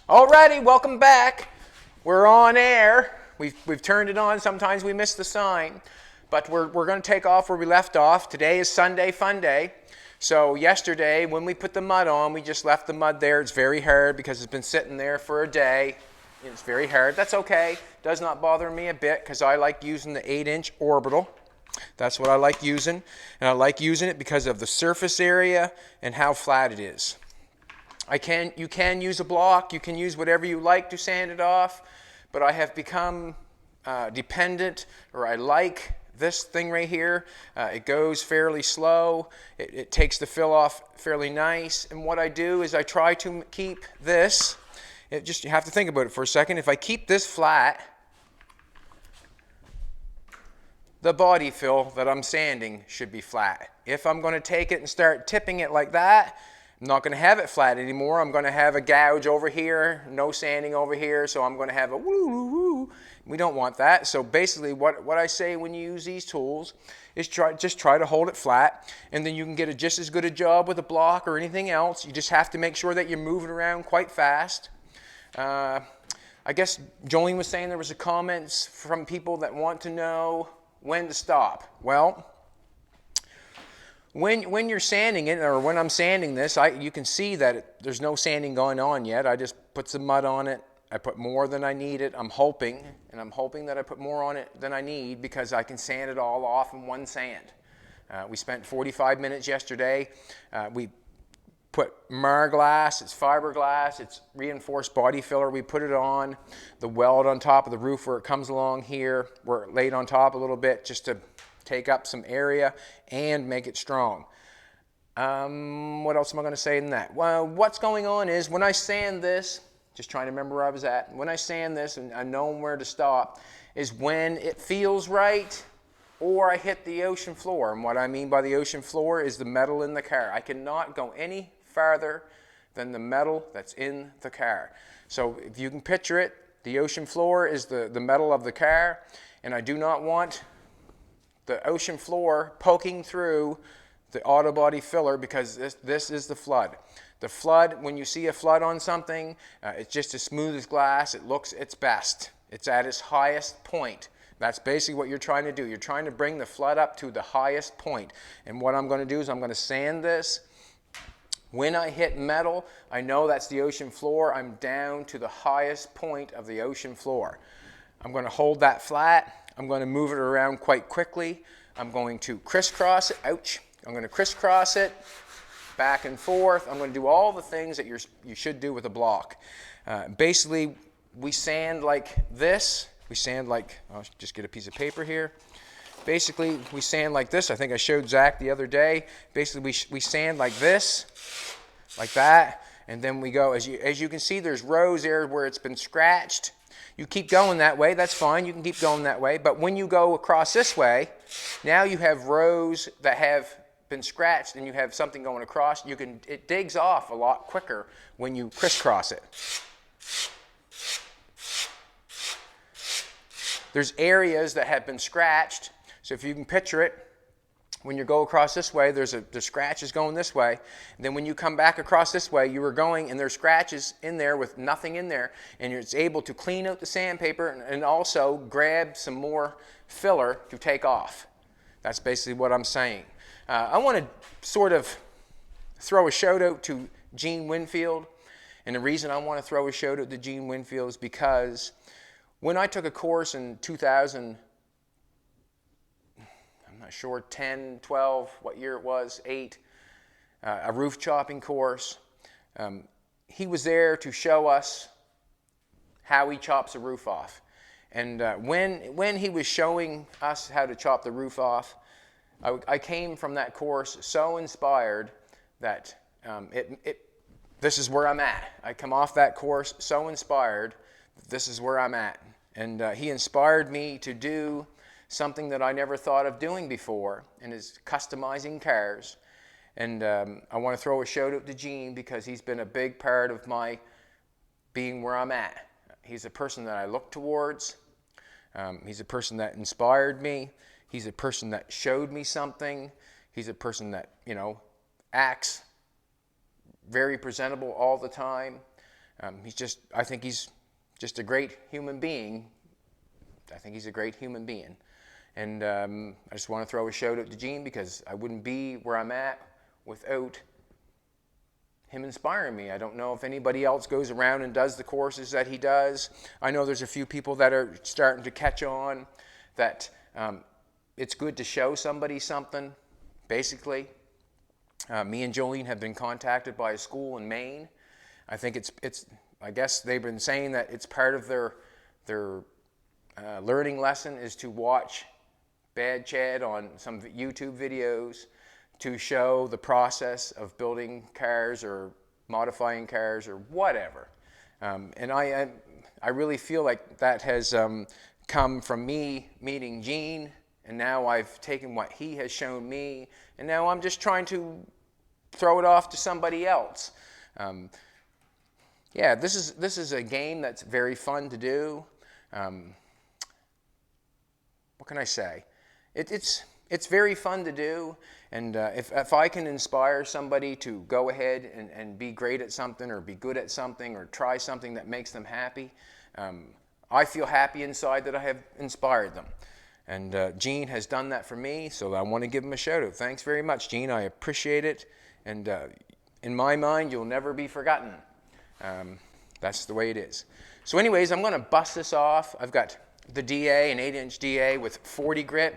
Alrighty, welcome back. We're on air. We've turned it on. Sometimes we miss the sign, but we're going to take off where we left off. Today is Sunday Fun Day. So yesterday, when we put the mud on, we just left the mud there. It's very hard because it's been sitting there for a day. It's very hard. That's okay. Does not bother me a bit because I like using the 8-inch Orbital. That's what I like using, and I like using it because of the surface area and how flat it is. You can use a block, you can use whatever you like to sand it off, but I have become dependent, or I like this thing right here. It goes fairly slow, it takes the fill off fairly nice, and what I do is I try to keep this, you have to think about it for a second. If I keep this flat, the body fill that I'm sanding should be flat. If I'm going to take it and start tipping it like that, I'm not going to have it flat anymore. I'm going to have a gouge over here, no sanding over here, so I'm going to have a woo-woo-woo. We don't want that. So basically what I say when you use these tools is just try to hold it flat, and then you can get just as good a job with a block or anything else. You just have to make sure that you're moving around quite fast. I guess Jolene was saying there was a comments from people that want to know when to stop. Well, when you're sanding it, or when I'm sanding this, you can see that there's no sanding going on yet. I just put some mud on it. I put more than I needed. I'm hoping that I put more on it than I need because I can sand it all off in one sand. We spent 45 minutes yesterday. We put Marglass, it's fiberglass, it's reinforced body filler. We put it on the weld on top of the roof where it comes along here, where it laid on top a little bit just to take up some area and make it strong. What else am I going to say in that? Well, what's going on is when I sand this, just trying to remember where I was at, when I sand this and I know where to stop, is when it feels right or I hit the ocean floor. And what I mean by the ocean floor is the metal in the car. I cannot go any farther than the metal that's in the car. So if you can picture it, the ocean floor is the metal of the car, and I do not want the ocean floor poking through the auto body filler because this is the flood. The flood, when you see a flood on something, it's just as smooth as glass. It looks its best. It's at its highest point. That's basically what you're trying to do. You're trying to bring the flood up to the highest point. And what I'm going to do is I'm going to sand this. When I hit metal, I know that's the ocean floor. I'm down to the highest point of the ocean floor. I'm going to hold that flat. I'm going to move it around quite quickly. I'm going to crisscross it. Ouch. I'm going to crisscross it back and forth. I'm going to do all the things that you should do with a block. Basically, we sand like this. We sand like, I'll just get a piece of paper here. Basically, we sand like this. I think I showed Zach the other day. Basically, we sand like this, like that, and then we go, as you can see, there's rows there where it's been scratched. You keep going that way, that's fine, you can keep going that way, but when you go across this way, now you have rows that have been scratched and you have something going across. It digs off a lot quicker when you crisscross it. There's areas that have been scratched, so if you can picture it, when you go across this way, the scratch is going this way. And then when you come back across this way, you were going and there's scratches in there with nothing in there, and it's able to clean out the sandpaper and also grab some more filler to take off. That's basically what I'm saying. I want to sort of throw a shout out to Gene Winfield, and the reason I want to throw a shout out to Gene Winfield is because when I took a course in 2000, I'm not sure, 10, 12, what year it was, 8, a roof chopping course. He was there to show us how he chops a roof off. And when he was showing us how to chop the roof off, I came from that course so inspired that this is where I'm at. I come off that course so inspired that this is where I'm at. And he inspired me to do something that I never thought of doing before, and is customizing cars. And I want to throw a shout out to Gene because he's been a big part of my being where I'm at. He's a person that I look towards. He's a person that inspired me. He's a person that showed me something. He's a person that, acts very presentable all the time. I think he's just a great human being. I think he's a great human being. And I just want to throw a shout out to Gene, because I wouldn't be where I'm at without him inspiring me. I don't know if anybody else goes around and does the courses that he does. I know there's a few people that are starting to catch on that it's good to show somebody something, basically. Me and Jolene have been contacted by a school in Maine. I think I guess they've been saying that it's part of their learning lesson is to watch Bad Chad on some YouTube videos to show the process of building cars or modifying cars or whatever. And I really feel like that has come from me meeting Gene, and now I've taken what he has shown me, and now I'm just trying to throw it off to somebody else. Yeah, this is a game that's very fun to do. What can I say? It's very fun to do, and if I can inspire somebody to go ahead and be great at something, or be good at something, or try something that makes them happy, I feel happy inside that I have inspired them. And Gene has done that for me, so I want to give him a shout out. Thanks very much, Gene. I appreciate it, and in my mind, you'll never be forgotten. That's the way it is. So anyways, I'm going to bust this off. I've got the DA, an 8-inch DA with 40 grit.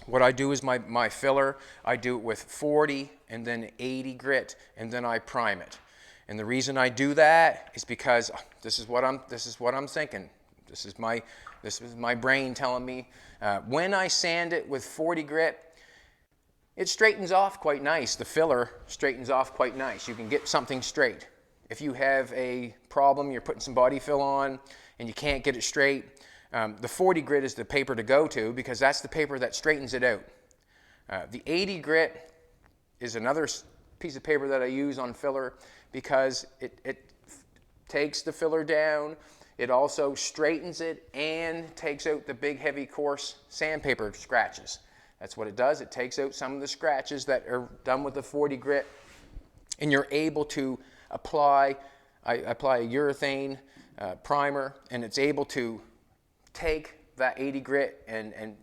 What I do is my filler, I do it with 40 and then 80 grit, and then I prime it. And the reason I do that is because this is what I'm thinking. This is my brain telling me. When I sand it with 40 grit, it straightens off quite nice. The filler straightens off quite nice. You can get something straight. If you have a problem, you're putting some body fill on and you can't get it straight, the 40 grit is the paper to go to, because that's the paper that straightens it out. The 80 grit is another piece of paper that I use on filler, because it takes the filler down. It also straightens it and takes out the big, heavy, coarse sandpaper scratches. That's what it does. It takes out some of the scratches that are done with the 40 grit, and you're able to apply. I apply a urethane primer, and it's able to take that 80 grit and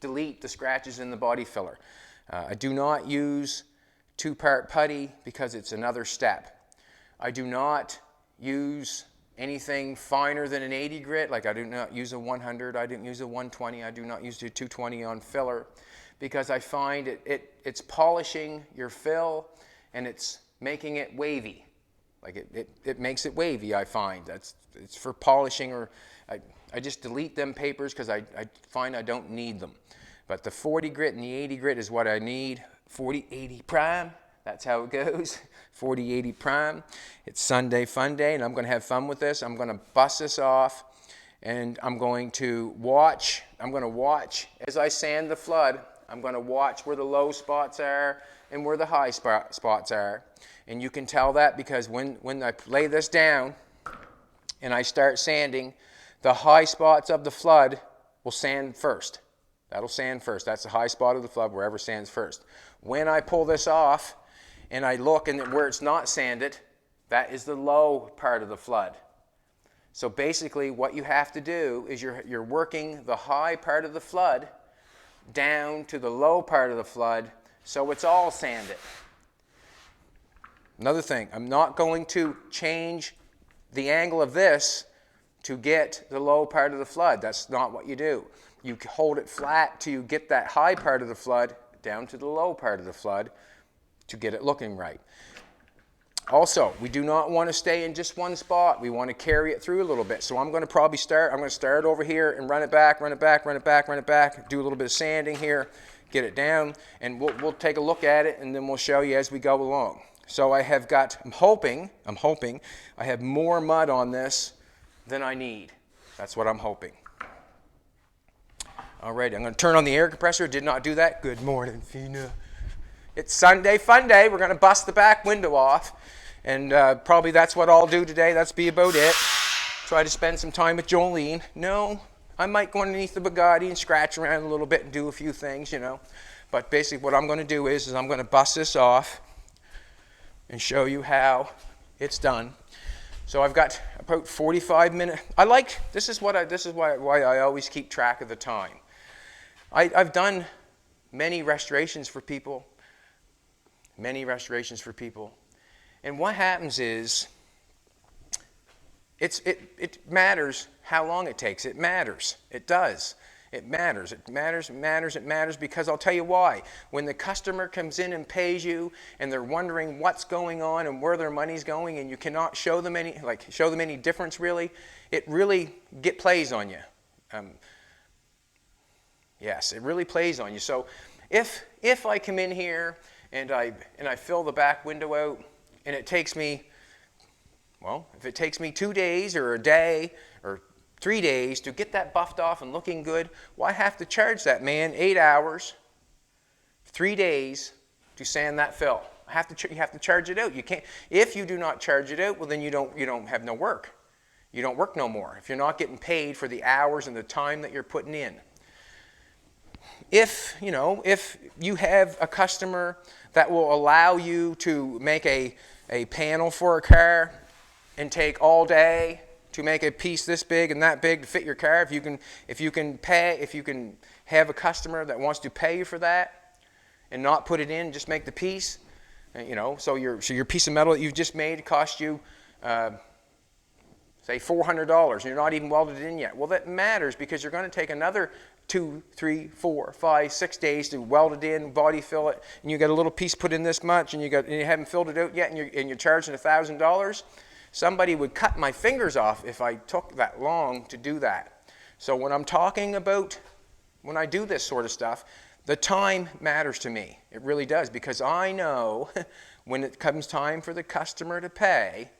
delete the scratches in the body filler. I do not use 2-part putty, because it's another step. I do not use anything finer than an 80 grit, like I do not use a 100, I didn't use a 120, I do not use a 220 on filler, because I find it's polishing your fill, and it's making it wavy. Like it makes it wavy, I find. It's for polishing, or I just delete them papers because I find I don't need them. But the 40 grit and the 80 grit is what I need. 40-80 prime, that's how it goes. 40-80 prime. It's Sunday Fun Day, and I'm going to have fun with this. I'm going to bust this off, and I'm going to watch. As I sand the flood. I'm going to watch where the low spots are and where the high spots are. And you can tell that because when I lay this down and I start sanding, the high spots of the flood will sand first. That'll sand first. That's the high spot of the flood, wherever sands first. When I pull this off and I look, and where it's not sanded, that is the low part of the flood. So basically what you have to do is you're working the high part of the flood down to the low part of the flood, so it's all sanded. Another thing, I'm not going to change the angle of this to get the low part of the flood. That's not what you do. You hold it flat till you get that high part of the flood down to the low part of the flood to get it looking right. Also, we do not want to stay in just one spot. We want to carry it through a little bit. So I'm going to start over here and run it back, do a little bit of sanding here, get it down, and we'll take a look at it, and then we'll show you as we go along. So I'm hoping I have more mud on this than I need. That's what I'm hoping. All right, I'm going to turn on the air compressor. Did not do that. Good morning, Fina. It's Sunday Fun Day. We're going to bust the back window off, and probably that's what I'll do today. That's be about it. Try to spend some time with Jolene. No, I might go underneath the Bugatti and scratch around a little bit and do a few things, But basically what I'm going to do is I'm going to bust this off and show you how it's done. So I've got about 45 minutes. This is why I always keep track of the time. I've done many restorations for people, and what happens is, it matters how long it takes. It matters. It does. It matters. It matters. It matters. It matters because I'll tell you why. When the customer comes in and pays you, and they're wondering what's going on and where their money's going, and you cannot show them any difference really, it really plays on you. Yes, it really plays on you. So if I come in here and I fill the back window out, and it takes me, well, if it takes me 2 days or a day or 3 days to get that buffed off and looking good, well, I have to charge that man 8 hours, 3 days to sand that fill. You have to charge it out. You can't. If you do not charge it out, well, then you don't have no work. You don't work no more if you're not getting paid for the hours and the time that you're putting in. If you have a customer that will allow you to make a panel for a car and take all day to make a piece this big and that big to fit your car, if you can have a customer that wants to pay you for that and not put it in, just make the piece, so your piece of metal that you've just made cost you say $400, and you're not even welded it in yet. Well, that matters because you're going to take another 2, 3, 4, 5, 6 days to weld it in, body fill it, and you got a little piece put in this much, and you haven't filled it out yet, and you're charging $1,000. Somebody would cut my fingers off if I took that long to do that. So when I'm talking about, when I do this sort of stuff, the time matters to me. It really does, because I know when it comes time for the customer to pay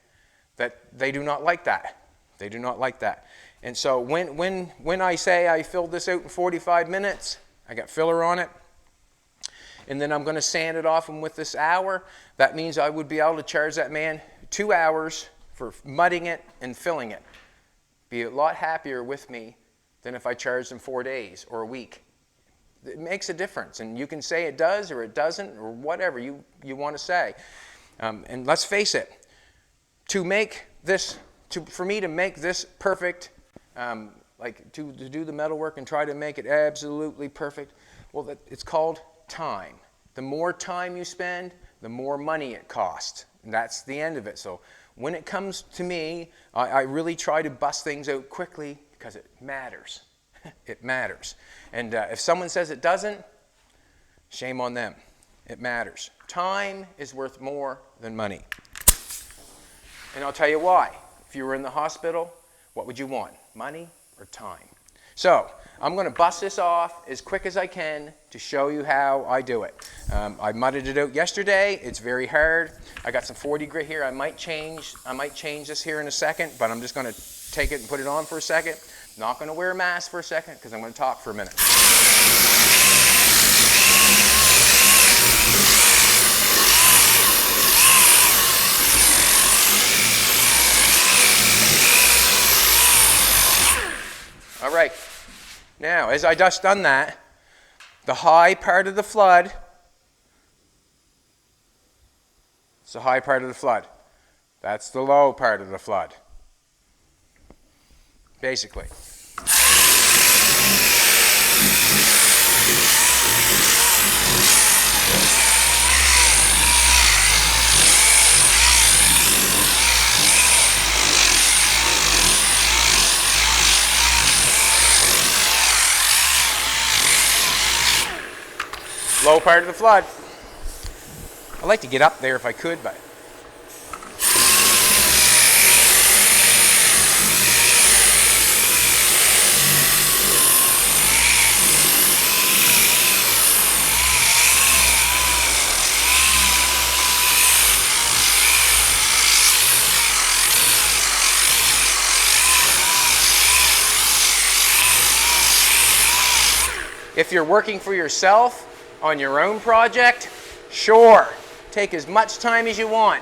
that they do not like that. They do not like that. And so when I say I filled this out in 45 minutes, I got filler on it, and then I'm going to sand it off with this hour, that means I would be able to charge that man 2 hours for mudding it and filling it. Be a lot happier with me than if I charged him 4 days or a week. It makes a difference, and you can say it does or it doesn't or whatever you want to say. And let's face it, for me to make this perfect, to do the metalwork and try to make it absolutely perfect, well, it's called time. The more time you spend, the more money it costs, and that's the end of it. So when it comes to me, I really try to bust things out quickly because it matters. It matters. And if someone says it doesn't, shame on them. It matters. Time is worth more than money. And I'll tell you why. If you were in the hospital, what would you want? Money or time? So I'm going to bust this off as quick as I can to show you how I do it. I mudded it out yesterday. It's very hard. I got some 40 grit here. I might change this here in a second, but I'm just going to take it and put it on for a second. Not going to wear a mask for a second because I'm going to talk for a minute. All right. Now, as I just done that, the high part of the flood, it's the high part of the flood. That's the low part of the flood, basically. Low part of the flood. I'd like to get up there if I could, but if you're working for yourself on your own project, sure, take as much time as you want.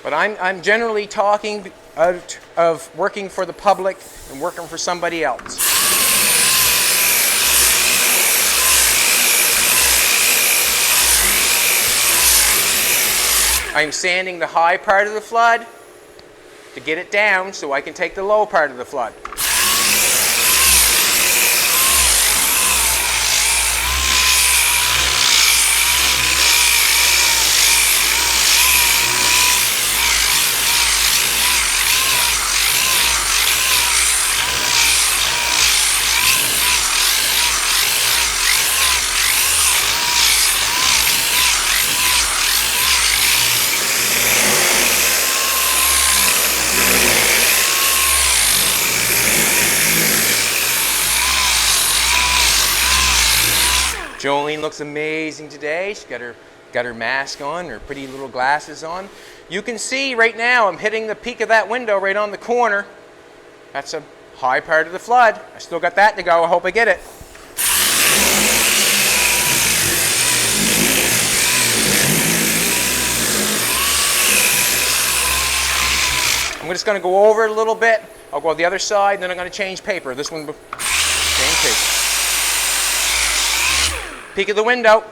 But I'm generally talking out of working for the public and working for somebody else. I'm sanding the high part of the flood to to get it down so I can take the low part of the flood. Jolene looks amazing today. She's got her mask on, her pretty little glasses on. You can see right now I'm hitting the peak of that window right on the corner. That's a high part of the flood. I still got that to go. I hope I get it. I'm just going to go over it a little bit. I'll go the other side, and then I'm going to change paper. This one, change paper. Peek of the window.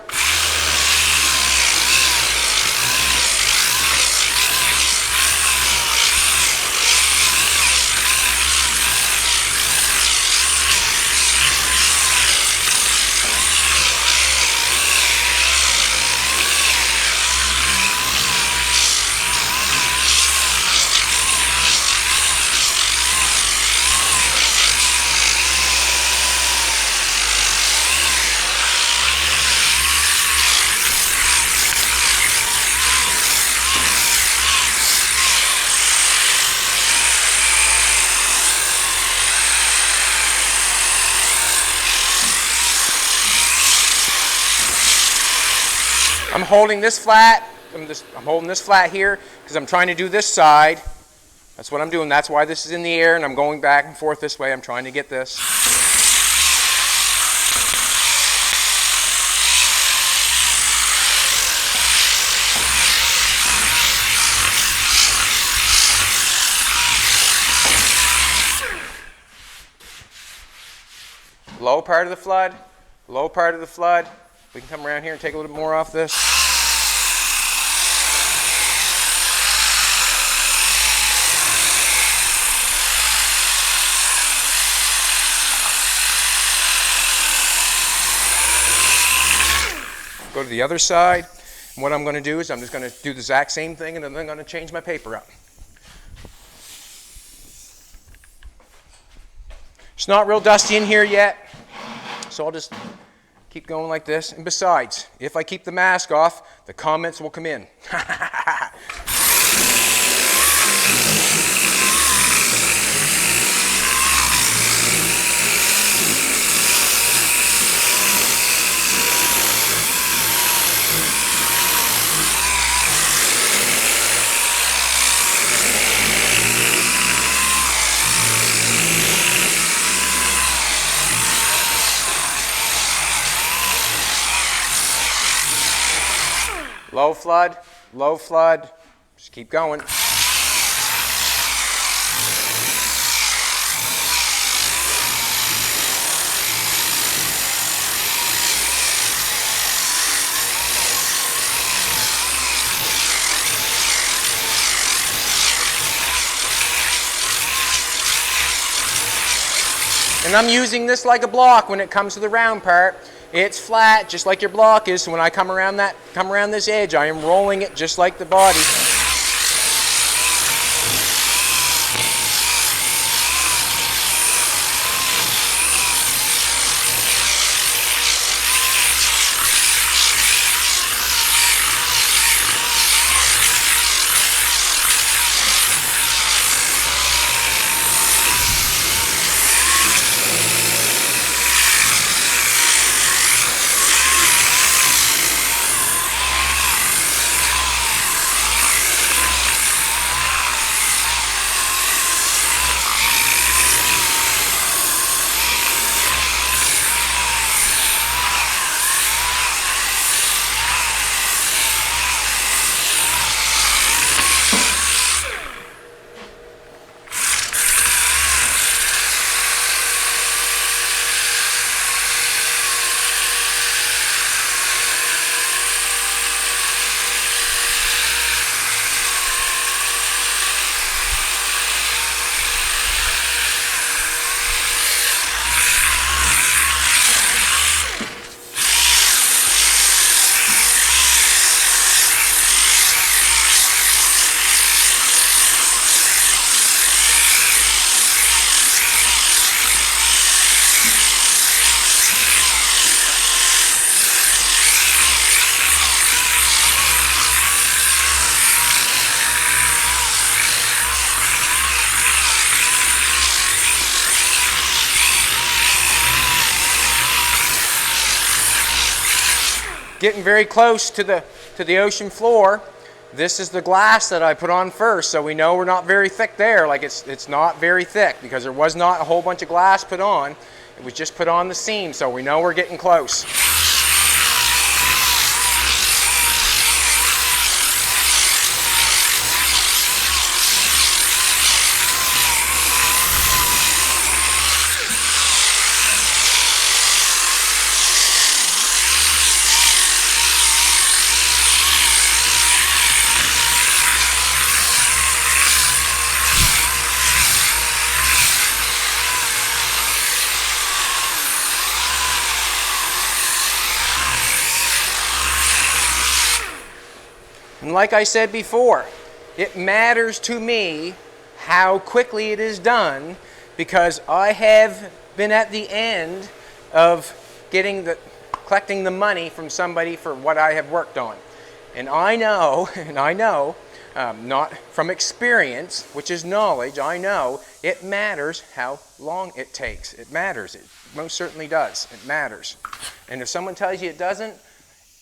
I'm holding this flat. I'm holding this flat here because I'm trying to do this side. That's what I'm doing. That's why this is in the air, and I'm going back and forth this way. I'm trying to get this. Low part of the flood. Low part of the flood. We can come around here and take a little bit more off this. Go to the other side. And what I'm going to do is I'm just going to do the exact same thing, and then I'm going to change my paper up. It's not real dusty in here yet, so I'll just keep going like this. And besides, if I keep the mask off, the comments will come in. Low flood, low flood. Just keep going. And I'm using this like a block when it comes to the round part. It's flat, just like your block is. So when I come around this edge, I am rolling it just like the body. getting very close to the ocean floor. This is the glass that I put on first, so we know we're not very thick there. Like it's not very thick because there was not a whole bunch of glass put on. It was just put on the seam, so we know we're getting close. And like I said before, it matters to me how quickly it is done because I have been at the end of collecting the money from somebody for what I have worked on. And I know, not from experience, which is knowledge, I know it matters how long it takes. It matters. It most certainly does. It matters. And if someone tells you it doesn't,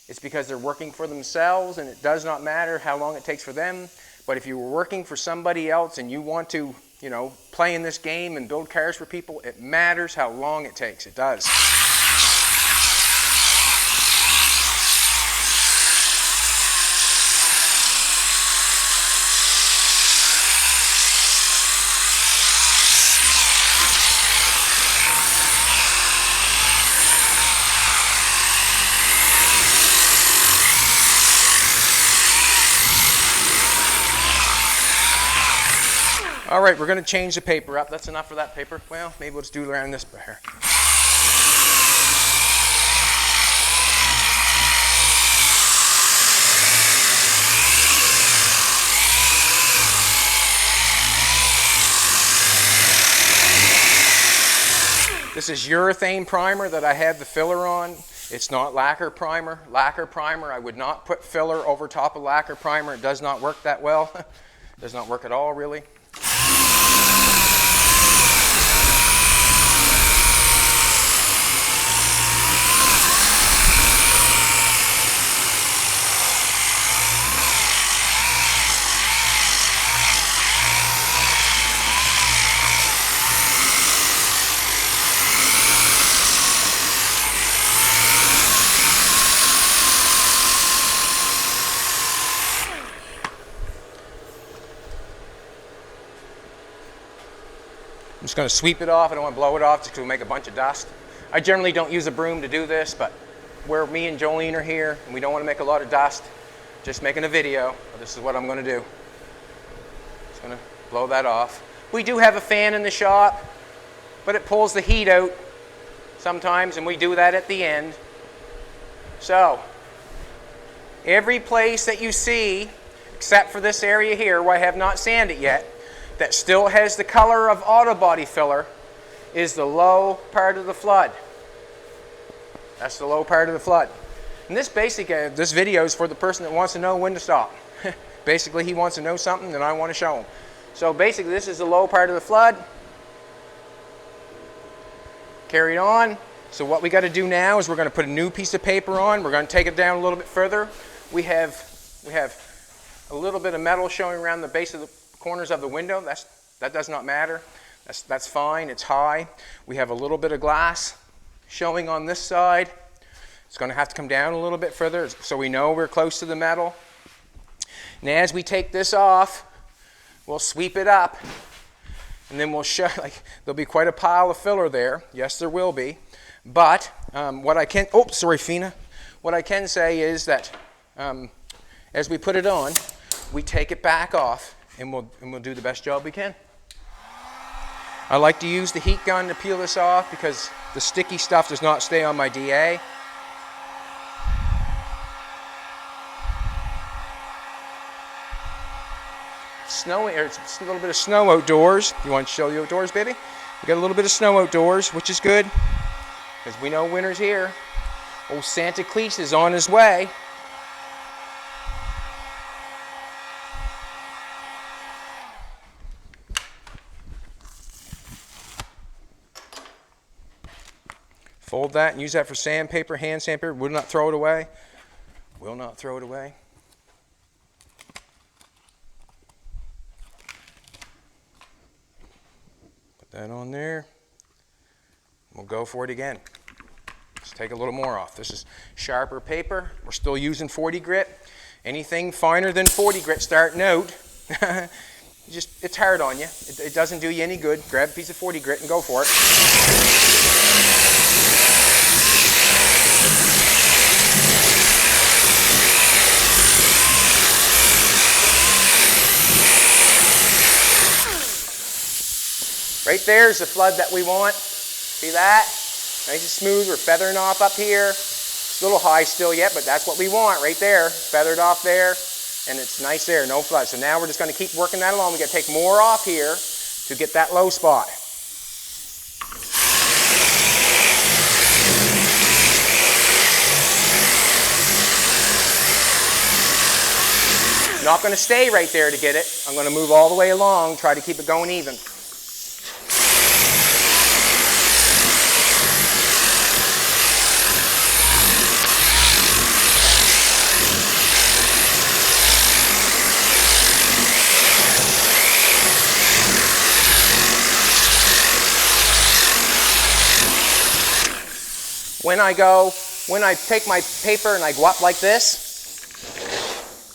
it's because they're working for themselves, and it does not matter how long it takes for them. But if you were working for somebody else and you want to, play in this game and build cars for people, it matters how long it takes. It does. All right, we're going to change the paper up. That's enough for that paper. Well, maybe we'll just do around this here. This is urethane primer that I have the filler on. It's not lacquer primer. Lacquer primer, I would not put filler over top of lacquer primer. It does not work that well. It does not work at all, really. I'm just going to sweep it off. I don't want to blow it off just because it'll make a bunch of dust. I generally don't use a broom to do this, but where me and Jolene are here and we don't want to make a lot of dust, just making a video, this is what I'm going to do. Just going to blow that off. We do have a fan in the shop, but it pulls the heat out sometimes, and we do that at the end. So, every place that you see, except for this area here where I have not sanded it yet, that still has the color of auto body filler is the low part of the flood. That's the low part of the flood. And this this video is for the person that wants to know when to stop. Basically, he wants to know something and I want to show him. So basically, this is the low part of the flood. Carried on. So what we got to do now is we're going to put a new piece of paper on. We're going to take it down a little bit further. We have a little bit of metal showing around the base of the corners of the window. That does not matter. That's fine. It's high. We have a little bit of glass showing on this side. It's going to have to come down a little bit further so we know we're close to the metal. And as we take this off, we'll sweep it up, and then we'll show, there'll be quite a pile of filler there. Yes, there will be. But what I can, what I can say is that as we put it on, we take it back off, and we'll do the best job we can. I like to use the heat gun to peel this off because the sticky stuff does not stay on my DA. It's a little bit of snow outdoors. You want to show the outdoors, baby? We got a little bit of snow outdoors, which is good because we know winter's here. Old Santa Claus is on his way. Fold that and use that for sandpaper, hand sandpaper. Would not throw it away. will not throw it away. Put that on there. We'll go for it again. Let's take a little more off. This is sharper paper. We're still using 40 grit. Anything finer than 40 grit starting out, it's hard on you. It doesn't do you any good. Grab a piece of 40 grit and go for it. Right there is the flood that we want. See that? Nice and smooth. We're feathering off up here. It's a little high still yet, but that's what we want right there. Feathered off there, and it's nice there, no flood. So now we're just going to keep working that along. We got to take more off here to get that low spot. Not going to stay right there to get it. I'm going to move all the way along, try to keep it going even. When I take my paper and I go up like this,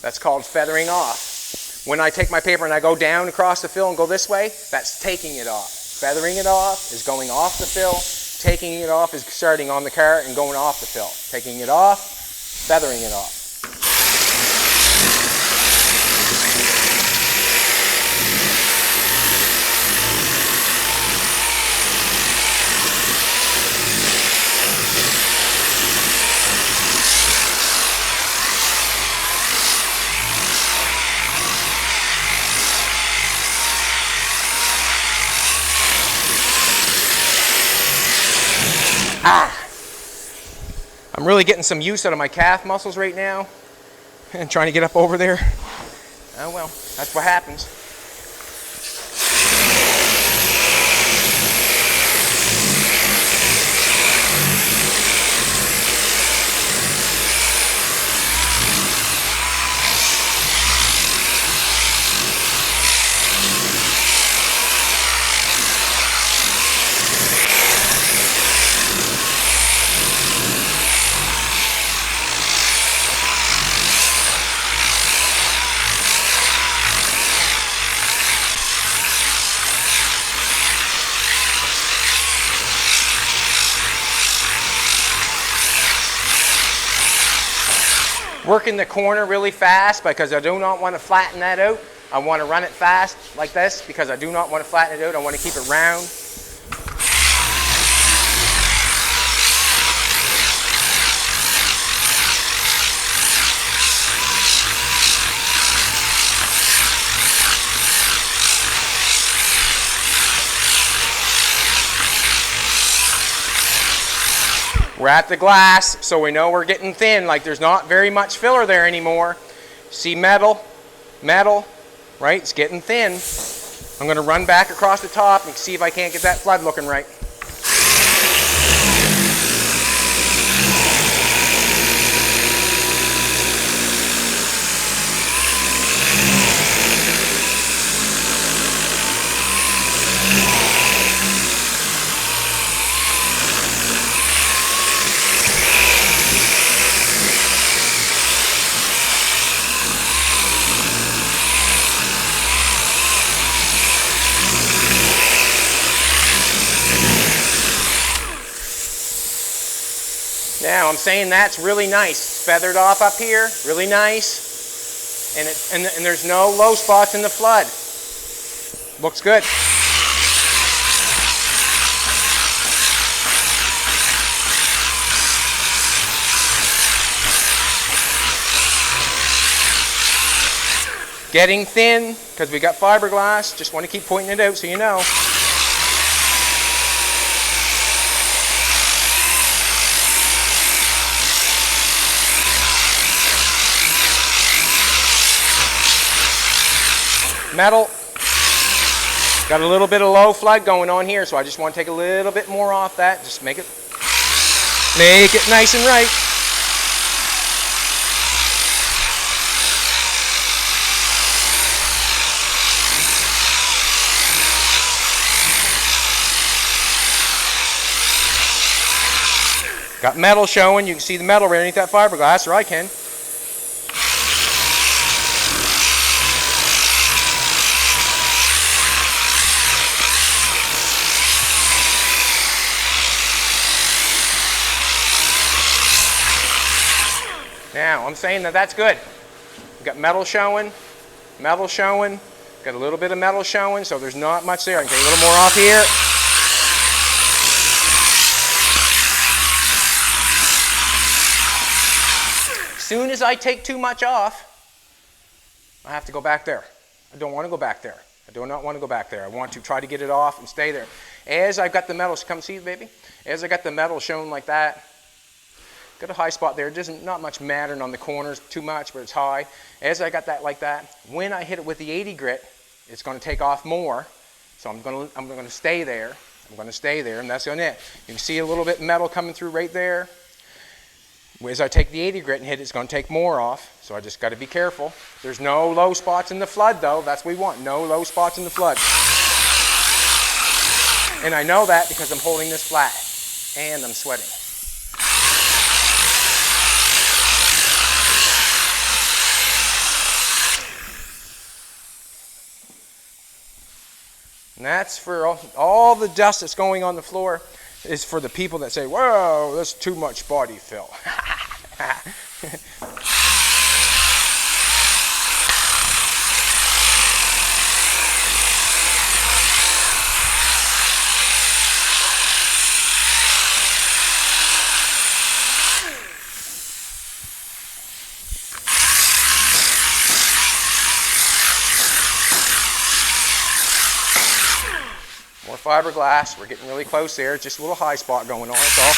that's called feathering off. When I take my paper and I go down across the fill and go this way, that's taking it off. Feathering it off is going off the fill. Taking it off is starting on the cart and going off the fill. Taking it off, feathering it off. I'm really getting some use out of my calf muscles right now and trying to get up over there. Oh well, that's what happens. Working the corner really fast because I do not want to flatten that out. I want to run it fast like this because I do not want to flatten it out. I want to keep it round. We're at the glass, so we know we're getting thin, like there's not very much filler there anymore. See metal, metal, right? It's getting thin. I'm going to run back across the top and see if I can't get that flood looking right. Now I'm saying that's really nice. Feathered off up here, really nice. And there's no low spots in the flood. Looks good. Getting thin because we got fiberglass. Just want to keep pointing it out so you know. Metal. Got a little bit of low flood going on here, so I just want to take a little bit more off that. Just make it nice and right. Got metal showing. You can see the metal right underneath that fiberglass, or I can. Now, I'm saying that that's good. We've got metal showing, got a little bit of metal showing, so there's not much there. I can take a little more off here. As soon as I take too much off, I have to go back there. I don't want to go back there. I do not want to go back there. I want to try to get it off and stay there. As I've got the metal, come see, baby. As I got the metal shown like that, got a high spot there. It doesn't not much matter on the corners too much, but it's high. As I got that like that, when I hit it with the 80 grit, it's going to take off more. So I'm going to stay there. I'm going to stay there, and that's on it. You can see a little bit of metal coming through right there. As I take the 80 grit and hit it, it's going to take more off. So I just got to be careful. There's no low spots in the flood, though. That's what we want. No low spots in the flood. And I know that because I'm holding this flat and I'm sweating. And that's for all the dust that's going on the floor is for the people that say, whoa, that's too much body fill. More fiberglass. We're getting really close there. Just a little high spot going on, that's all.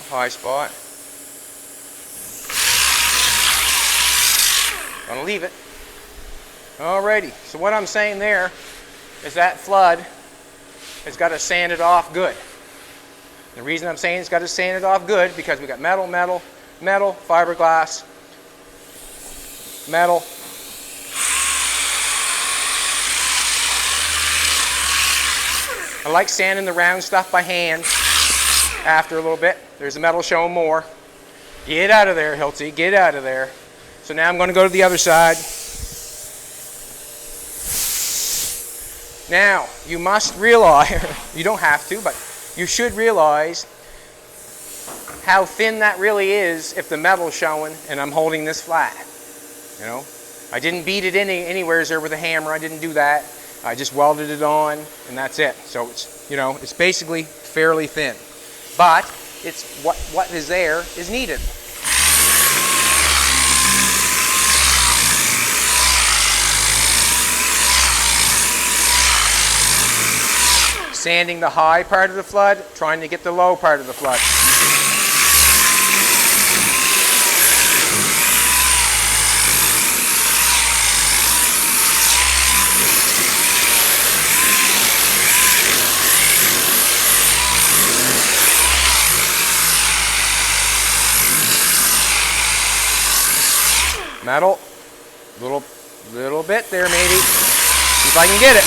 High spot. Gonna leave it. Alrighty, so what I'm saying there is that flood has got to sand it off good. The reason I'm saying it's got to sand it off good because we got metal, fiberglass, metal. I like sanding the round stuff by hand. After a little bit, there's the metal showing more. Get out of there, Hiltz, get out of there. So now I'm going to go to the other side. Now, you must realize, you don't have to, but you should realize how thin that really is if the metal's showing and I'm holding this flat. You know, I didn't beat it anywhere there with a hammer. I didn't do that. I just welded it on and that's it. So it's, you know, it's basically fairly thin. But it's what is there is needed. Sanding the high part of the flood, trying to get the low part of the flood. Metal, little bit there maybe. See if I can get it.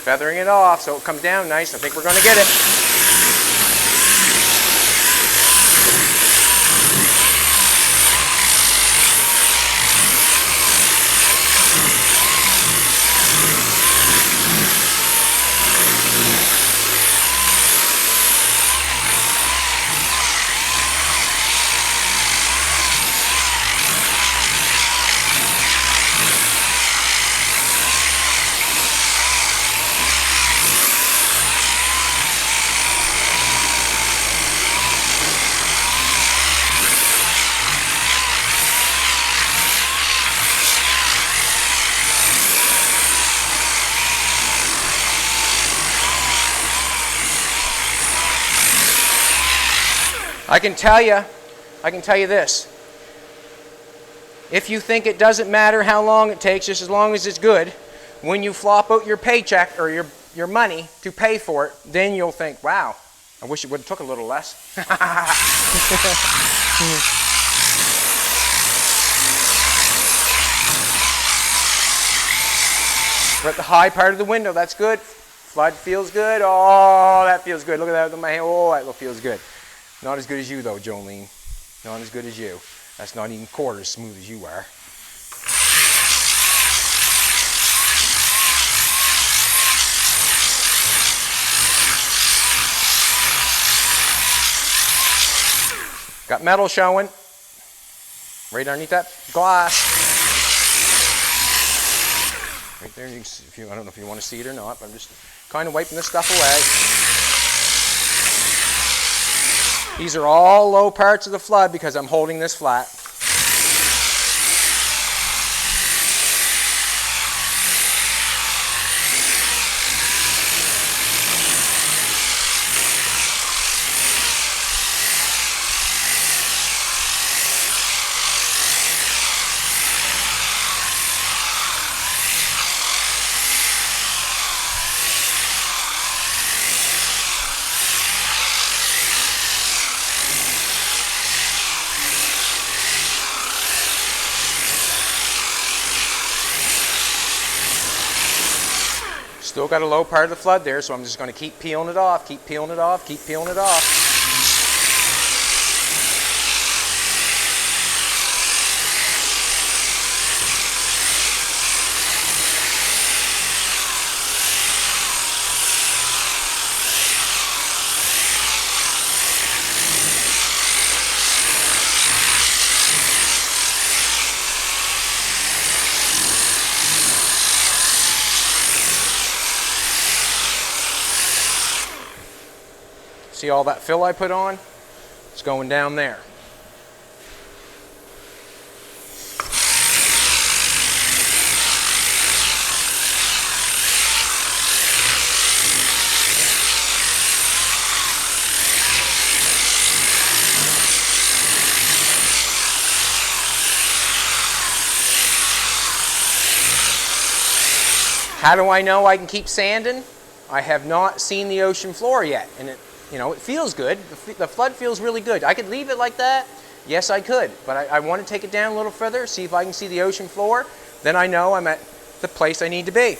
Feathering it off so it comes down nice. I think we're going to get it. I can tell you this. If you think it doesn't matter how long it takes, just as long as it's good, when you flop out your paycheck or your money to pay for it, then you'll think, wow, I wish it would have took a little less. We're at the high part of the window. That's good. Flood feels good. Oh, that feels good. Look at that with my hand. Oh, that feels good. Not as good as you, though, Jolene. Not as good as you. That's not even quarter as smooth as you are. Got metal showing right underneath that glass. Right there, you can see, I don't know if you want to see it or not, but I'm just kind of wiping this stuff away. These are all low parts of the flood because I'm holding this flat. Still got a low part of the flood there, so I'm just going to keep peeling it off, keep peeling it off, keep peeling it off. See all that fill I put on? It's going down there. How do I know I can keep sanding? I have not seen the ocean floor yet, and it feels good. The flood feels really good. I could leave it like that. Yes, I could, but I want to take it down a little further, see if I can see the ocean floor. Then I know I'm at the place I need to be.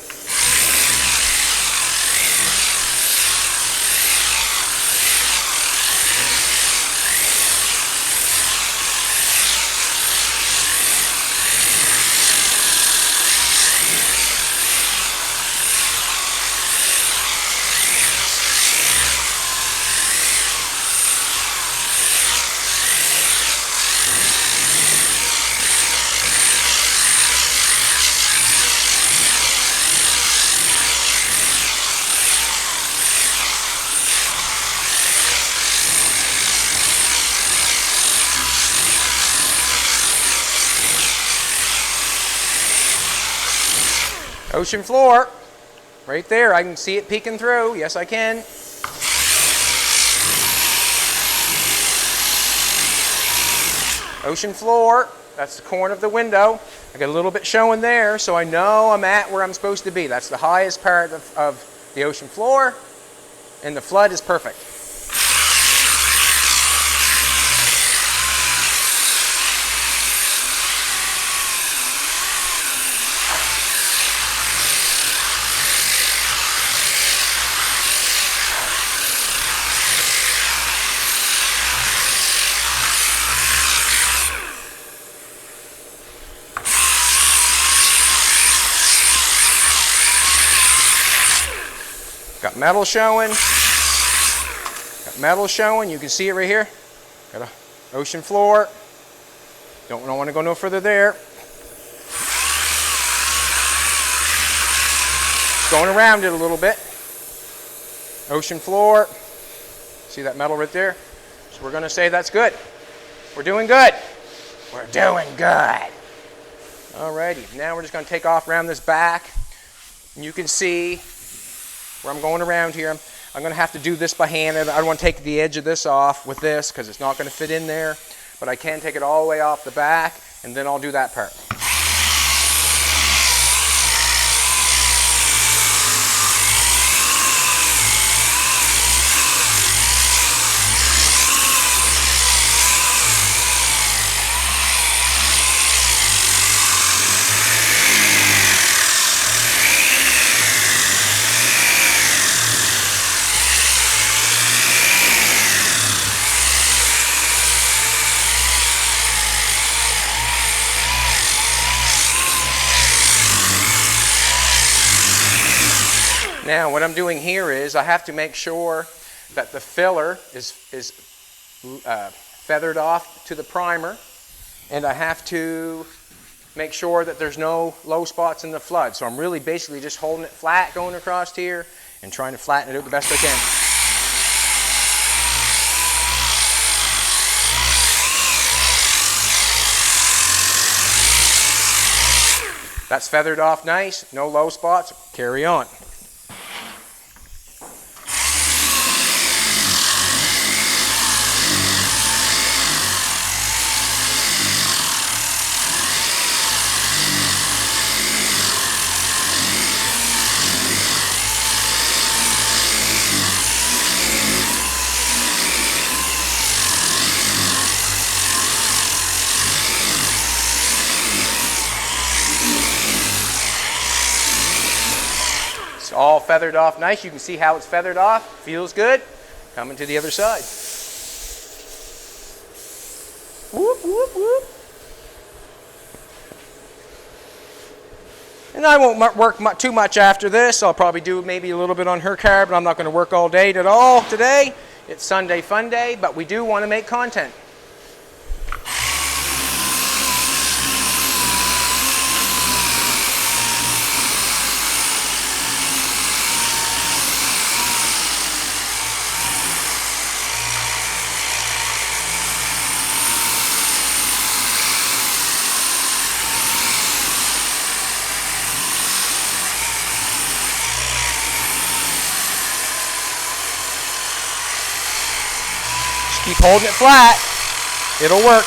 Ocean floor, right there. I can see it peeking through. Yes, I can. Ocean floor, that's the corner of the window. I got a little bit showing there, so I know I'm at where I'm supposed to be. That's the highest part of the ocean floor, and the flood is perfect. Got metal showing. Got metal showing. You can see it right here. Got an ocean floor. Don't want to go no further there. Going around it a little bit. Ocean floor. See that metal right there? So we're going to say that's good. We're doing good. We're doing good. Alrighty. Now we're just going to take off around this back. And you can see where I'm going around here. I'm going to have to do this by hand. I don't want to take the edge of this off with this because it's not going to fit in there. But I can take it all the way off the back, and then I'll do that part. Now what I'm doing here is I have to make sure that the filler is feathered off to the primer, and I have to make sure that there's no low spots in the flood. So I'm really basically just holding it flat going across here and trying to flatten it out the best I can. That's feathered off nice, no low spots, carry on. All feathered off nice. You can see how it's feathered off. Feels good. Coming to the other side. Whoop, whoop, whoop. And I won't work too much after this. I'll probably do maybe a little bit on her car, but I'm not going to work all day at all today. It's Sunday fun day, but we do want to make content. Keep holding it flat. It'll work.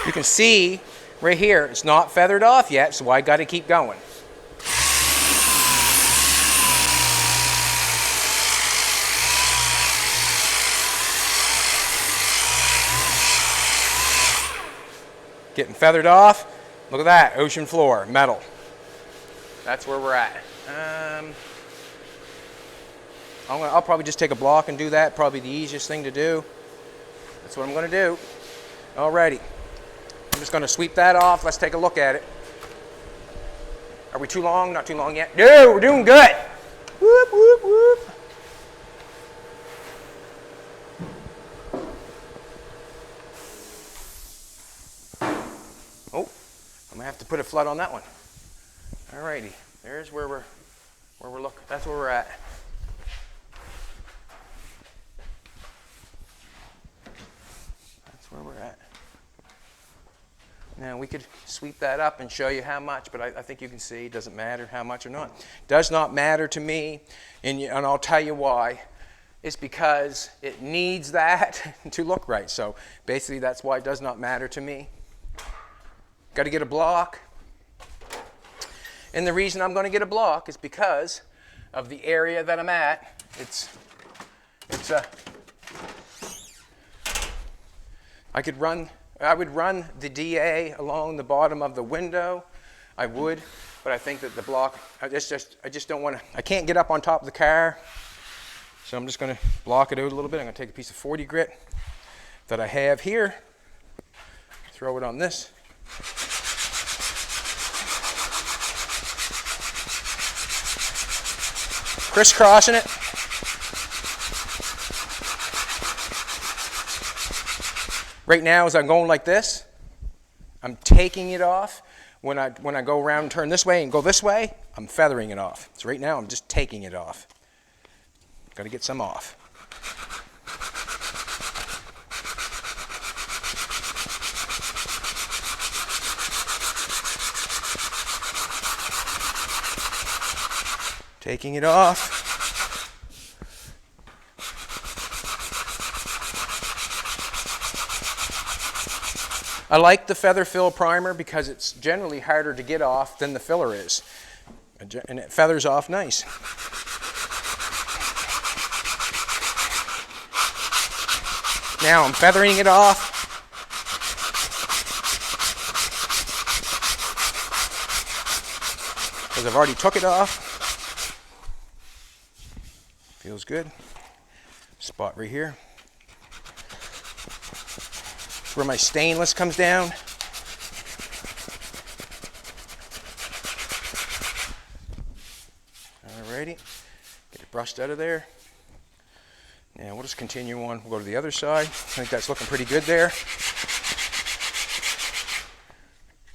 You can see right here, it's not feathered off yet, so I got to keep going. Getting feathered off. Look at that, ocean floor, metal. That's where we're at. I'll probably just take a block and do that. Probably the easiest thing to do. That's what I'm going to do. Alrighty. I'm just going to sweep that off. Let's take a look at it. Are we too long? Not too long yet. No, we're doing good. Whoop, whoop, whoop. Oh, I'm going to have to put a flood on that one. Alrighty. There's where we're looking. That's where we're at. That's where we're at. Now we could sweep that up and show you how much, but I think you can see it doesn't matter how much or not. Does not matter to me, and I'll tell you why. It's because it needs that to look right. So basically that's why it does not matter to me. Got to get a block. And the reason I'm going to get a block is because of the area that I'm at. I would run the DA along the bottom of the window. I would, but I think that the block, I just don't want to, I can't get up on top of the car. So I'm just going to block it out a little bit. I'm going to take a piece of 40 grit that I have here, throw it on this. Crisscrossing it. Right now, as I'm going like this, I'm taking it off. When I go around and turn this way and go this way, I'm feathering it off. So right now, I'm just taking it off. Got to get some off. Taking it off. I like the feather fill primer because it's generally harder to get off than the filler is. And it feathers off nice. Now I'm feathering it off. Because I've already took it off. Feels good. Spot right here. Where my stainless comes down. Alrighty, get it brushed out of there. Now we'll just continue on. We'll go to the other side. I think that's looking pretty good there.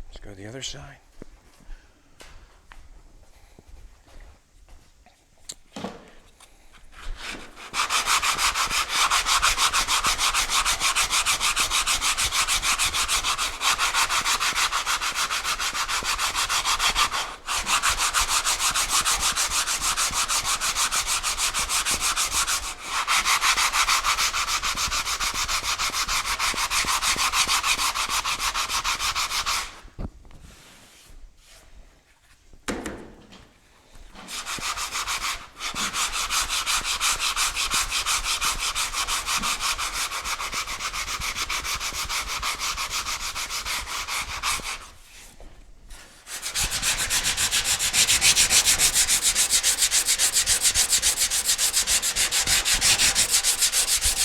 Let's go to the other side.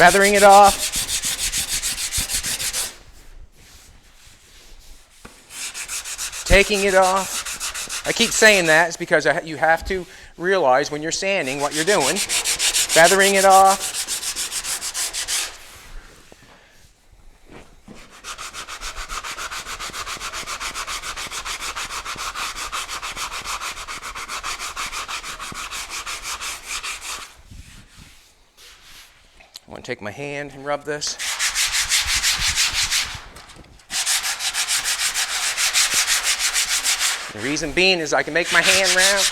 Feathering it off. Taking it off. I keep saying that is because you have to realize when you're sanding what you're doing. Feathering it off. I want to take my hand and rub this. The reason being is I can make my hand round.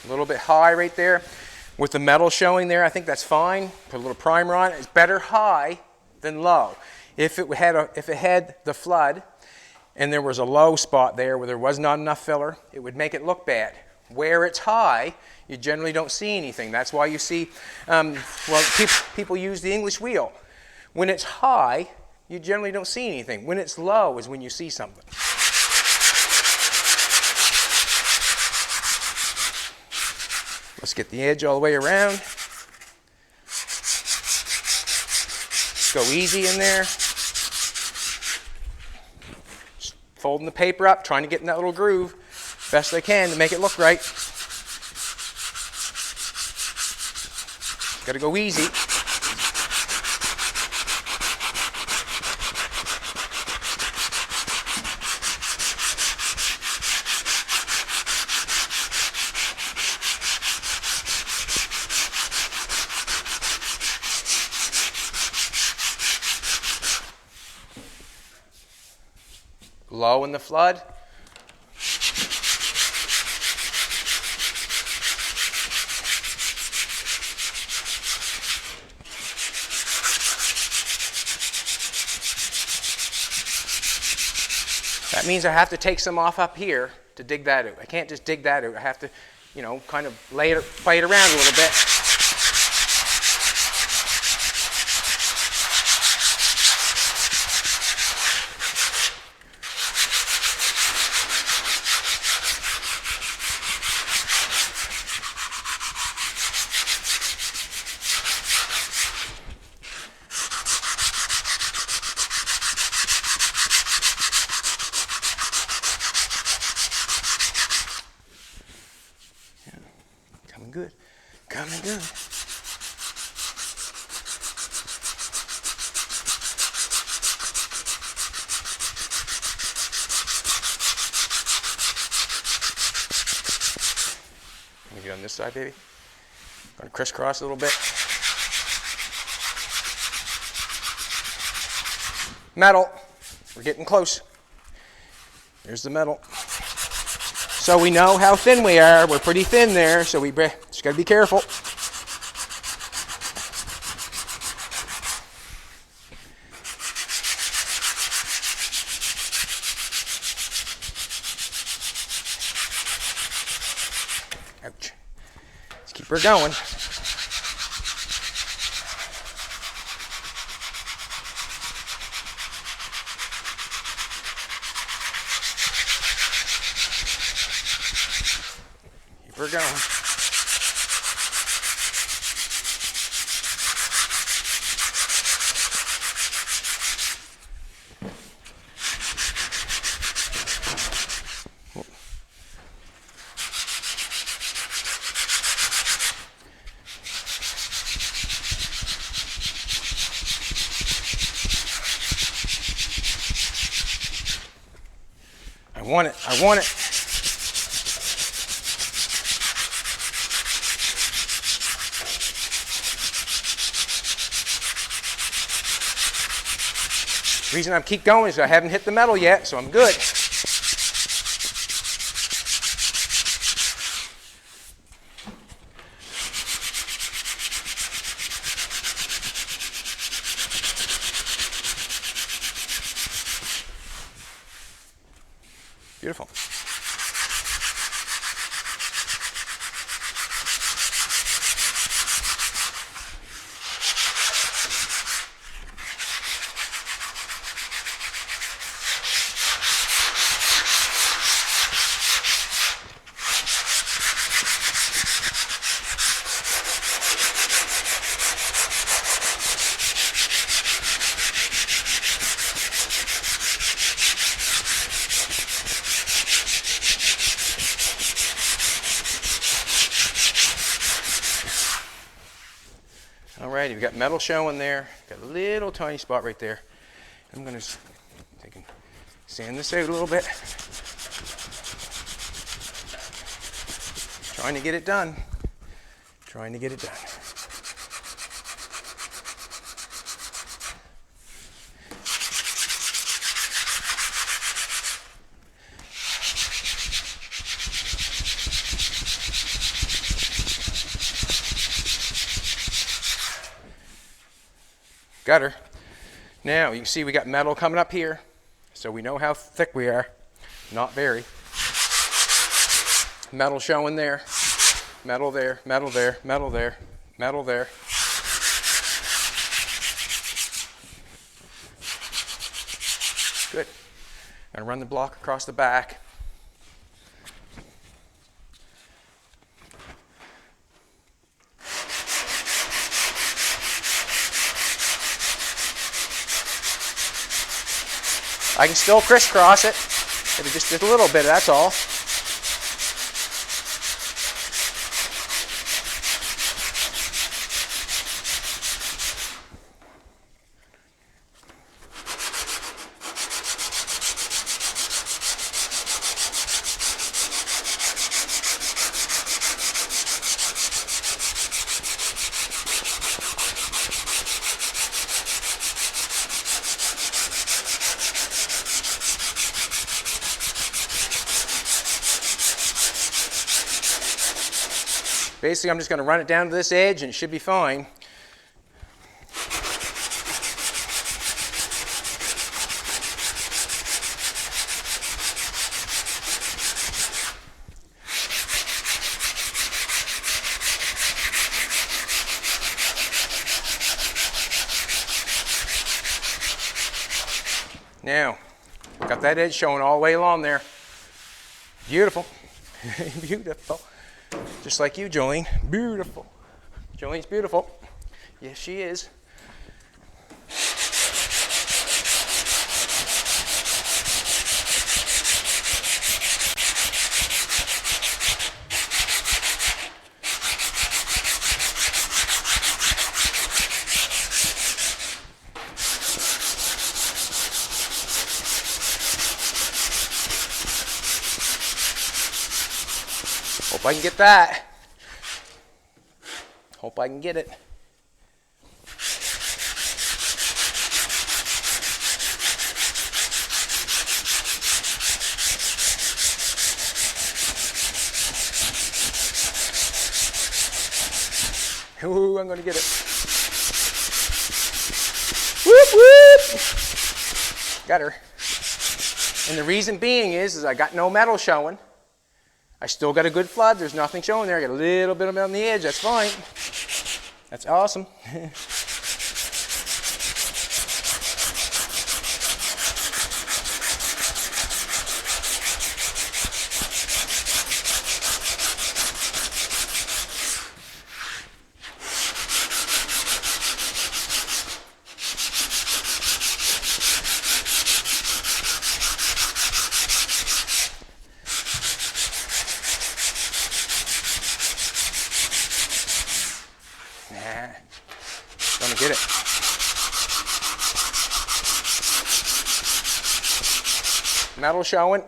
A little bit high right there. With the metal showing there, I think that's fine. Put a little primer on it. It's better high than low. If it had the flood, and there was a low spot there where there was not enough filler, it would make it look bad. Where it's high, you generally don't see anything. That's why you see, people use the English wheel. When it's high, you generally don't see anything. When it's low is when you see something. Let's get the edge all the way around. Go easy in there. Folding the paper up, trying to get in that little groove best I can to make it look right. Got to go easy. Low in the flood. That means I have to take some off up here to dig that out. I can't just dig that out. I have to, kind of play it around a little bit. Coming good. Coming good. Let me get on this side, baby. Going to crisscross a little bit. Metal. We're getting close. Here's the metal. So we know how thin we are. We're pretty thin there, so we just got to be careful. Ouch. Let's keep her going. We're going. I want it. I want it. The reason I keep going is I haven't hit the metal yet, so I'm good. Beautiful. Alrighty, we've got metal showing there. Got a little tiny spot right there. I'm going to take and sand this out a little bit. Trying to get it done. Trying to get it done. Got her. Now you can see we got metal coming up here, so we know how thick we are. Not very. Metal showing there. Metal there, metal there, metal there, metal there. Good. Gonna run the block across the back. I can still crisscross it, maybe just a little bit, that's all. Basically, I'm just going to run it down to this edge and it should be fine. Now, got that edge showing all the way along there. Beautiful. Beautiful. Just like you, Jolene. Beautiful. Jolene's beautiful. Yes, she is. Hope I can get that. Hope I can get it. Ooh, I'm gonna get it. Whoop, whoop. Got her. And the reason being is I got no metal showing. I still got a good flood. There's nothing showing there. I got a little bit of it on the edge. That's fine. That's awesome. Gonna get it. Metal showing.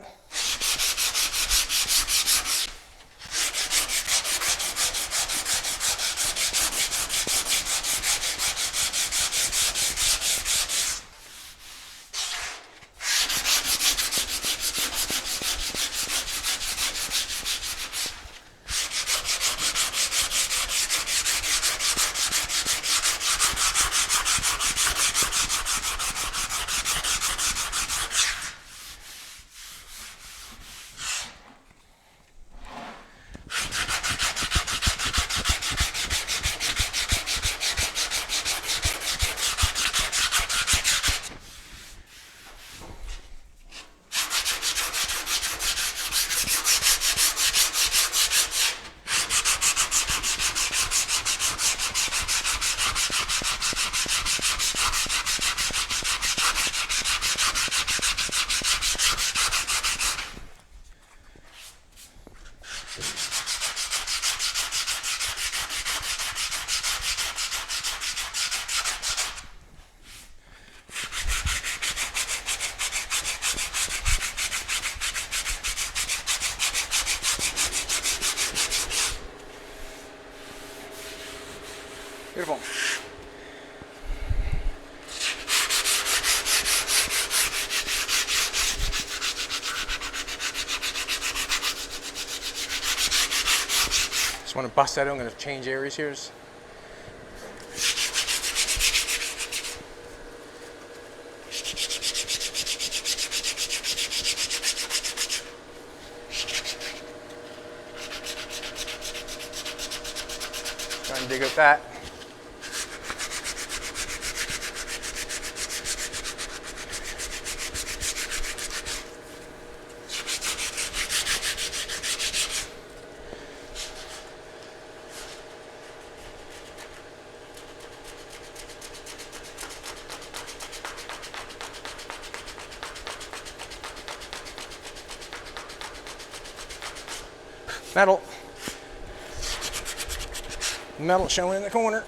Beautiful. Just want to bust that out. I'm going to change areas here. Try and dig up that. Metal showing in the corner.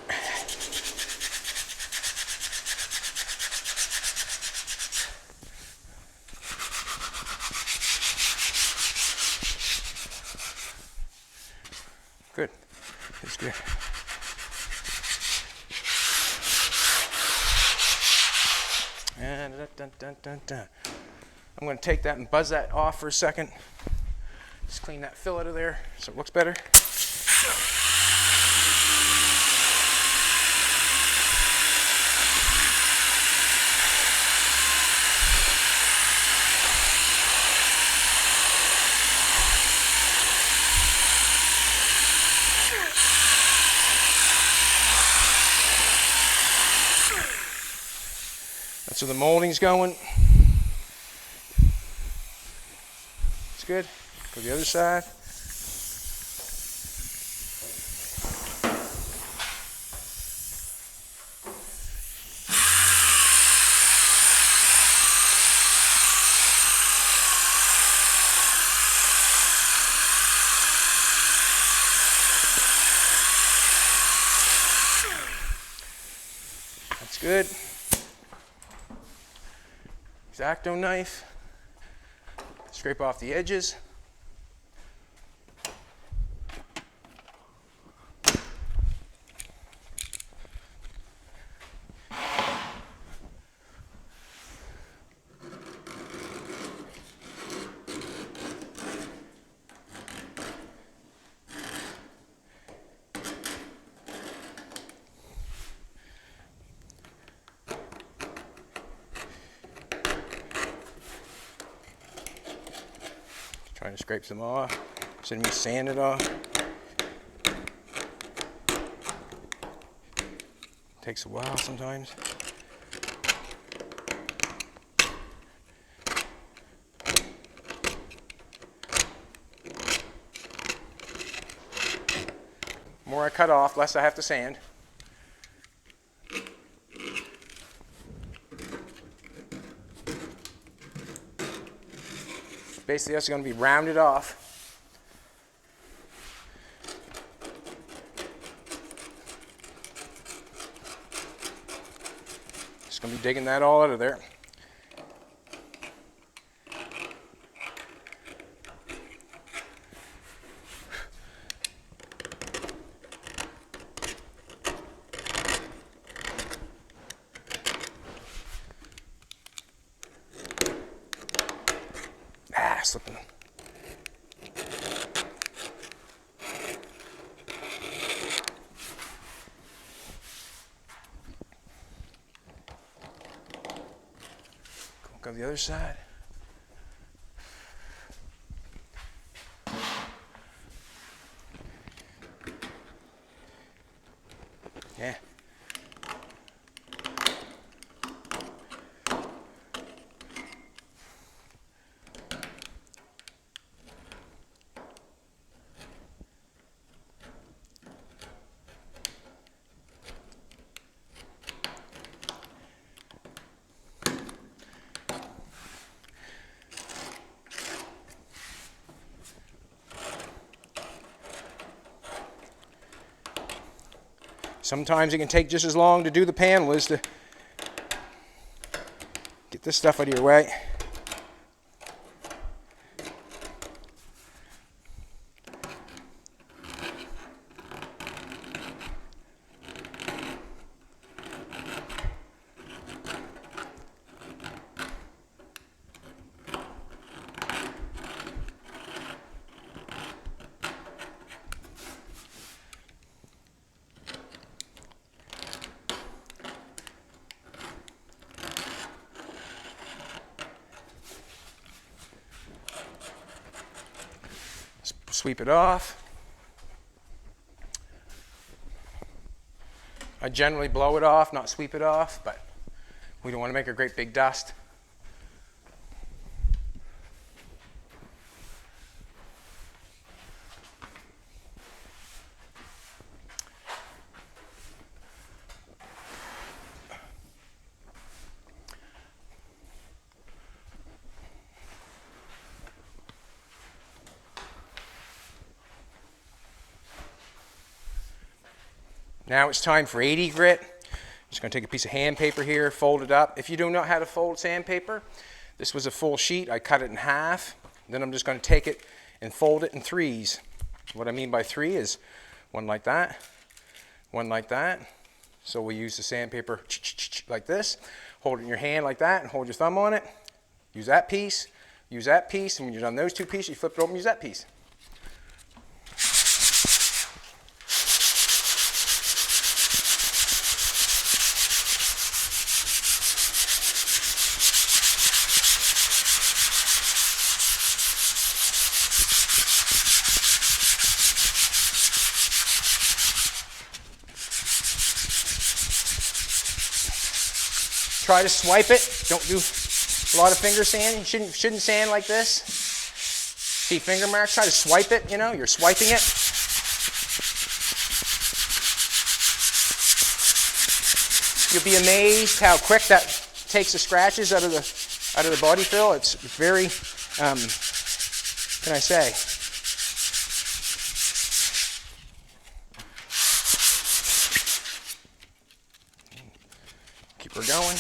Good. It's good. And I'm going to take that and buzz that off for a second. Just clean that fill out of there so it looks better. That's where the molding's going. It's good. Go to the other side. That's good. X-Acto knife. Scrape off the edges. scrape some off instead of me sand it off. Takes a while sometimes. The more I cut off, less I have to sand. Basically, that's going to be rounded off. Just going to be digging that all out of there. Slipping. Go the other side. Yeah. Sometimes it can take just as long to do the panel as to get this stuff out of your way. Sweep it off. I generally blow it off, not sweep it off, but we don't want to make a great big dust. Now it's time for 80 grit. I'm just going to take a piece of hand paper here, fold it up. If you don't know how to fold sandpaper, this was a full sheet. I cut it in half. Then I'm just going to take it and fold it in threes. What I mean by three is one like that, one like that. So we use the sandpaper like this. Hold it in your hand like that and hold your thumb on it. Use that piece, and when you're done those two pieces, you flip it over and use that piece. Try to swipe it. Don't do a lot of finger sanding. Shouldn't sand like this. See finger marks? Try to swipe it, you know, you're swiping it. You'll be amazed how quick that takes the scratches out of the body fill. It's very, can I say? Keep her going.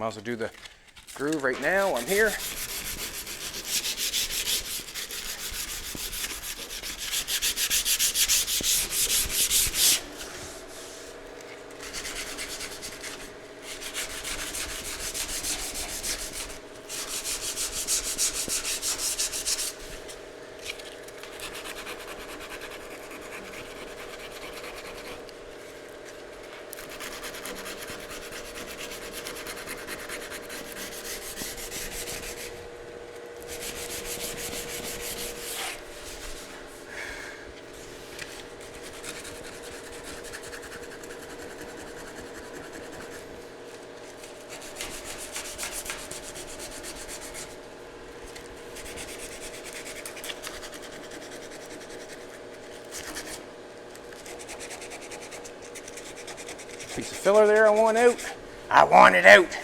Might as well do the groove right now while I'm here. Piece of filler there I want out. I want it out.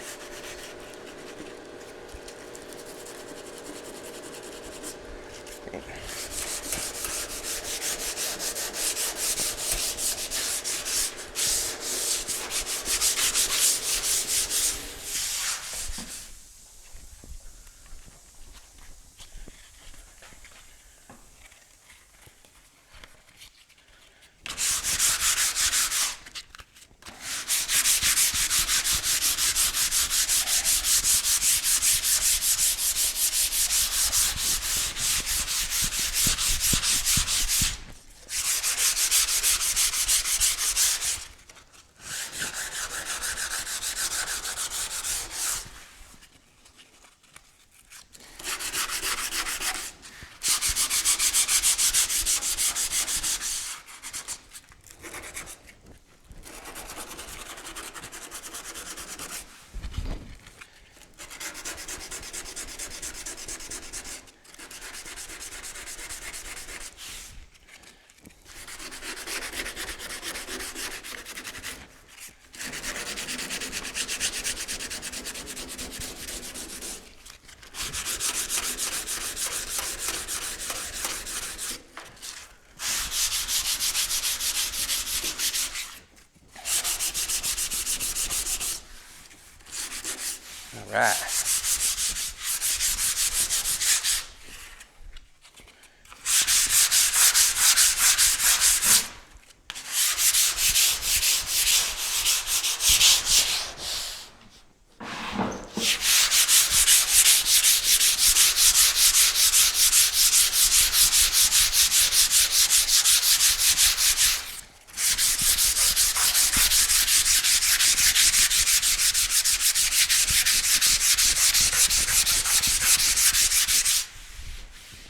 All right.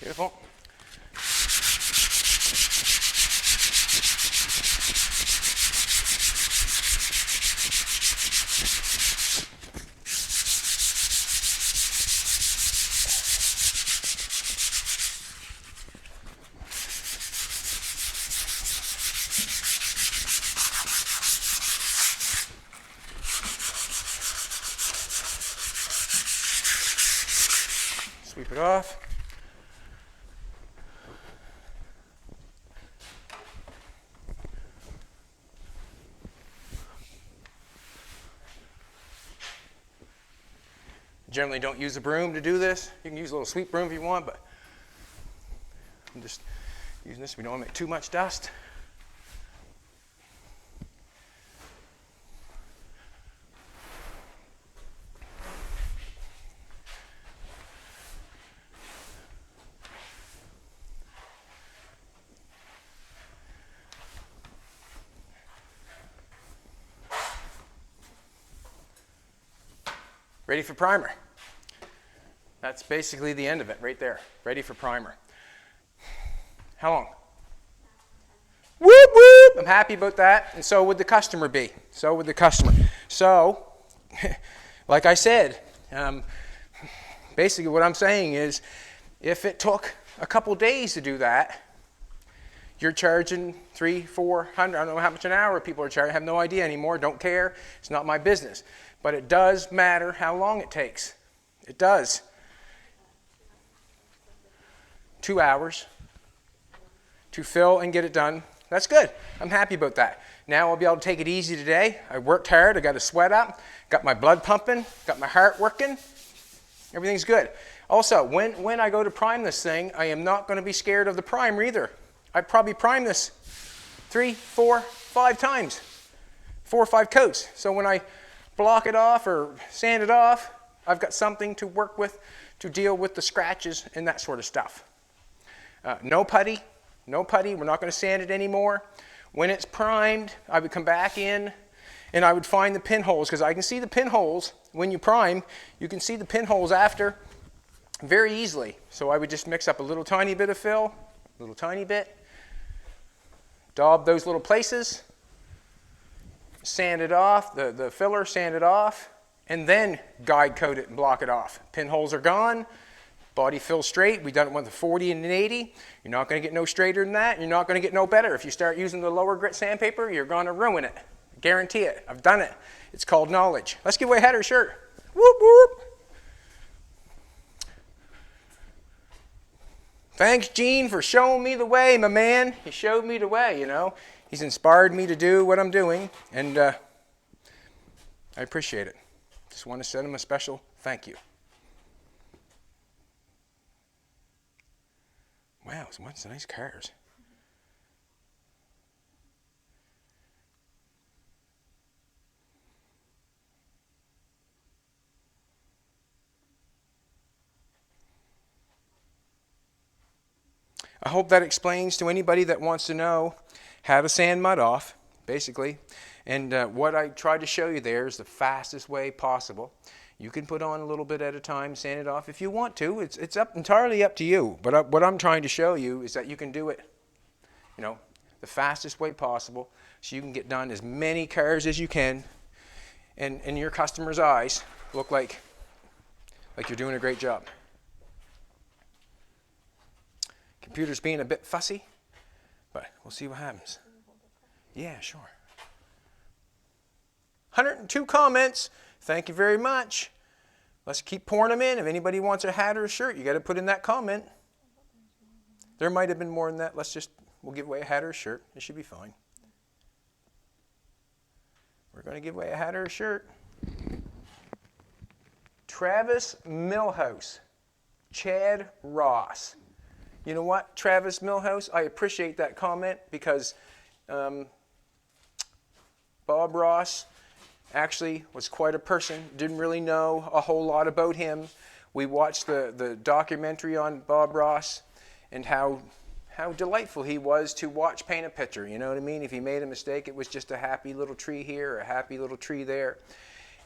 Beautiful. Sweep it off. Generally don't use a broom to do this. You can use a little sweep broom if you want, but I'm just using this. We don't want to make too much dust. Ready for primer. That's basically the end of it right there. Ready for primer. How long? Whoop, whoop. I'm happy about that, and so would the customer be. So would the customer. So, like I said, basically what I'm saying is, if it took a couple days to do that, you're charging $300, $400, I don't know how much an hour people are charging, I have no idea anymore, don't care, it's not my business. But it does matter how long it takes. It does. 2 hours to fill and get it done. That's good. I'm happy about that. Now I'll be able to take it easy today. I worked hard, I got a sweat up, got my blood pumping, got my heart working. Everything's good. Also, when I go to prime this thing, I am not going to be scared of the primer either. I probably prime this 3, 4, 5 times. 4 or 5 coats. So when I block it off or sand it off, I've got something to work with to deal with the scratches and that sort of stuff. No putty. No putty. We're not going to sand it anymore. When it's primed, I would come back in and I would find the pinholes, because I can see the pinholes when you prime. You can see the pinholes after very easily. So I would just mix up a little tiny bit of fill, a little tiny bit, daub those little places, sand it off, the filler, sand it off, and then guide coat it and block it off. Pinholes are gone. Body fills straight. We've done it with a 40 and an 80. You're not going to get no straighter than that. You're not going to get no better. If you start using the lower grit sandpaper, you're going to ruin it. I guarantee it. I've done it. It's called knowledge. Let's give away a hat or a shirt. Whoop, whoop. Thanks, Gene, for showing me the way, my man. He showed me the way, you know. He's inspired me to do what I'm doing, and I appreciate it. Just want to send him a special thank you. Wow, some nice cars. I hope that explains to anybody that wants to know how to sand mud off, basically. And what I tried to show you there is the fastest way possible. You can put on a little bit at a time, sand it off if you want to. It's entirely up to you. But what I'm trying to show you is that you can do it, you know, the fastest way possible, so you can get done as many cars as you can, and in your customer's eyes look like you're doing a great job. Computer's being a bit fussy, but we'll see what happens. Yeah, sure. 102 comments. Thank you very much. Let's keep pouring them in. If anybody wants a hat or a shirt, you got to put in that comment. There might have been more than that. We'll give away a hat or a shirt. It should be fine. We're going to give away a hat or a shirt. Travis Millhouse. Chad Ross. You know what, Travis Millhouse? I appreciate that comment, because Bob Ross actually was quite a person. Didn't really know a whole lot about him. We watched the documentary on Bob Ross and how delightful he was to watch paint a picture. You know what I mean? If he made a mistake, it was just a happy little tree here or a happy little tree there.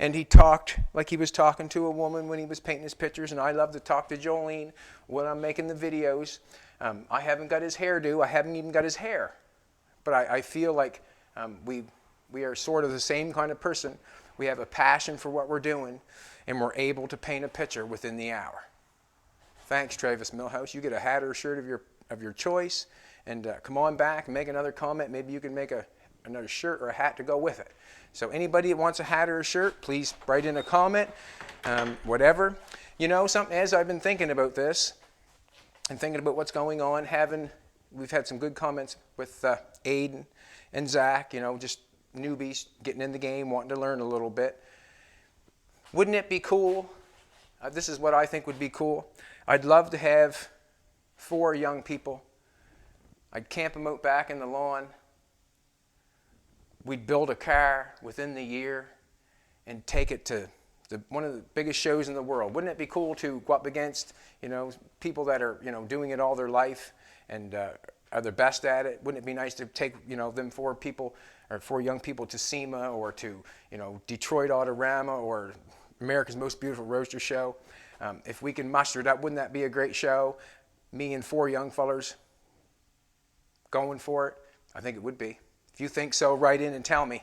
And he talked like he was talking to a woman when he was painting his pictures. And I love to talk to Jolene when I'm making the videos. I haven't got his hairdo. I haven't even got his hair. But I feel like we are sort of the same kind of person. We have a passion for what we're doing, and we're able to paint a picture within the hour. Thanks, Travis Millhouse. You get a hat or a shirt of your choice, and come on back and make another comment. Maybe you can make another shirt or a hat to go with it. So anybody that wants a hat or a shirt, please write in a comment, whatever. You know, as I've been thinking about this and thinking about what's going on, we've had some good comments with Aiden and Zach, you know, just newbies getting in the game, wanting to learn a little bit. Wouldn't it be cool? This is what I think would be cool. I'd love to have 4 young people. I'd camp them out back in the lawn. We'd build a car within the year and take it to one of the biggest shows in the world. Wouldn't it be cool to go up against, you know, people that are, you know, doing it all their life and are the best at it? Wouldn't it be nice to take, you know, them 4 people or 4 young people to SEMA or to, you know, Detroit Autorama or America's Most Beautiful Roadster Show? If we can muster it up, wouldn't that be a great show? Me and 4 young fellers going for it? I think it would be. If you think so, write in and tell me.